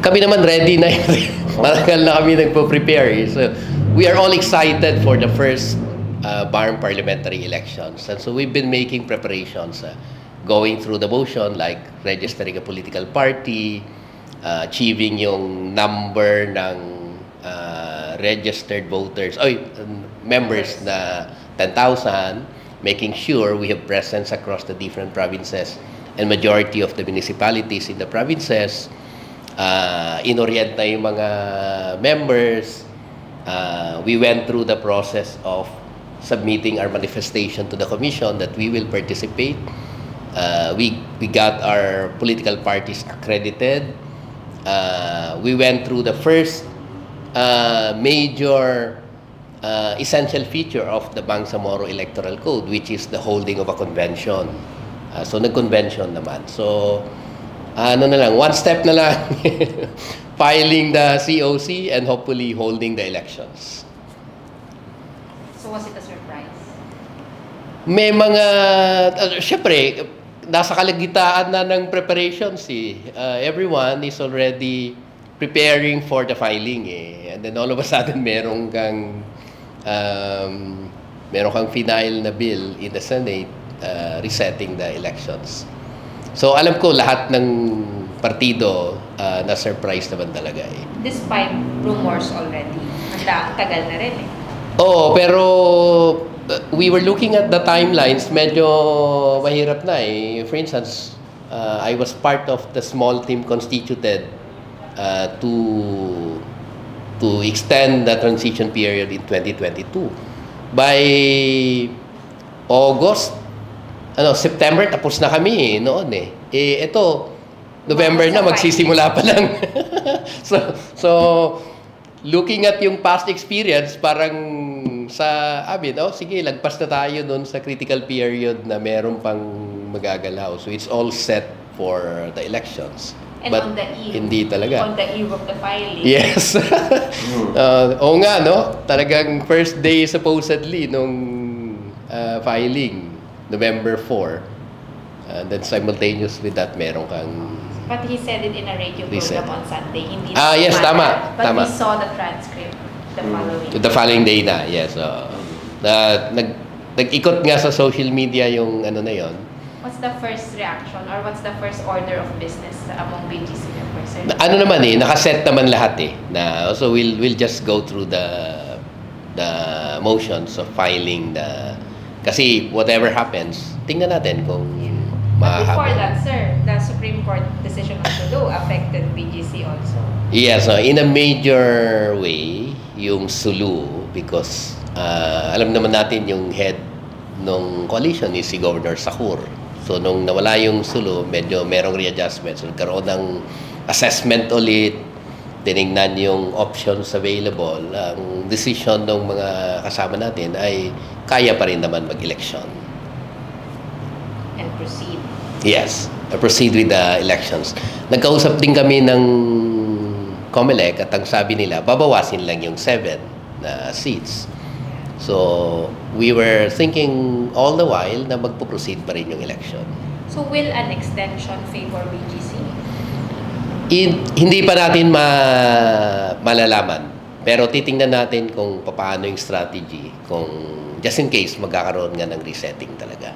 Kami naman ready na yun. Matagal na kami nagpo-prepare. So, we are all excited for the first BARM parliamentary elections. And so we've been making preparations, going through the motion like registering a political party, achieving yung number ng registered voters, members na 10,000, making sure we have presence across the different provinces and majority of the municipalities in the provinces. Inorient na yung mga members. We went through the process of submitting our manifestation to the commission that we will participate. We got our political parties accredited. We went through the first major essential feature of the Bangsamoro Electoral Code, which is the holding of a convention. So nag-convention naman. So ano na lang, one step na lang, filing the COC and hopefully holding the elections. So was it a surprise? May mga, syempre, nasa kalagitnaan na ng preparations everyone is already preparing for the filing And then all of a sudden, meron kang final na bill in the Senate resetting the elections. So alam ko lahat ng partido na surprise naman talaga Despite rumors already, ang tagal na rin Oo, pero we were looking at the timelines, medyo mahirap na For instance, I was part of the small team constituted to extend the transition period in 2022. By August, September tapos na kami noon ito November na magsisimula pa lang. so looking at yung past experience, parang sa sige, lagpas na tayo doon sa critical period na meron pang magagalaw. So it's all set for the elections. And but on the eve, hindi talaga. On the eve of the filing. Yes. Oo nga, talagang first day supposedly nung filing, November 4. And then simultaneous with that, meron kang... But he said it in a radio program on Sunday. Hindi yes, tama. But we saw the transcript the following day. The following day na, yes. Nag-ikot nga sa social media yung na yon. What's the first reaction or what's the first order of business among BGC members? Naman nakaset naman lahat so we'll just go through the motions of filing kasi whatever happens, tingnan natin kung But before that, sir, the Supreme Court decision on Sulu affected BGC also. Yes, in a major way, yung Sulu, because alam naman natin yung head ng coalition is si Governor Sakur. So nung nawala yung Sulu, medyo merong readjustment. So nagkaroon ng assessment ulit, tinignan yung options available. Ang decision ng mga kasama natin ay kaya pa rin naman mag-election. And proceed. Yes, proceed with the elections. Nagkausap din kami ng COMELEC at ang sabi nila, babawasin lang yung 7 na seats. So, we were thinking all the while na magpo-proceed pa rin yung election. So, will an extension favor BGC? Hindi pa natin malalaman. Pero titingnan natin kung paano yung strategy, kung just in case magkakaroon nga ng resetting talaga.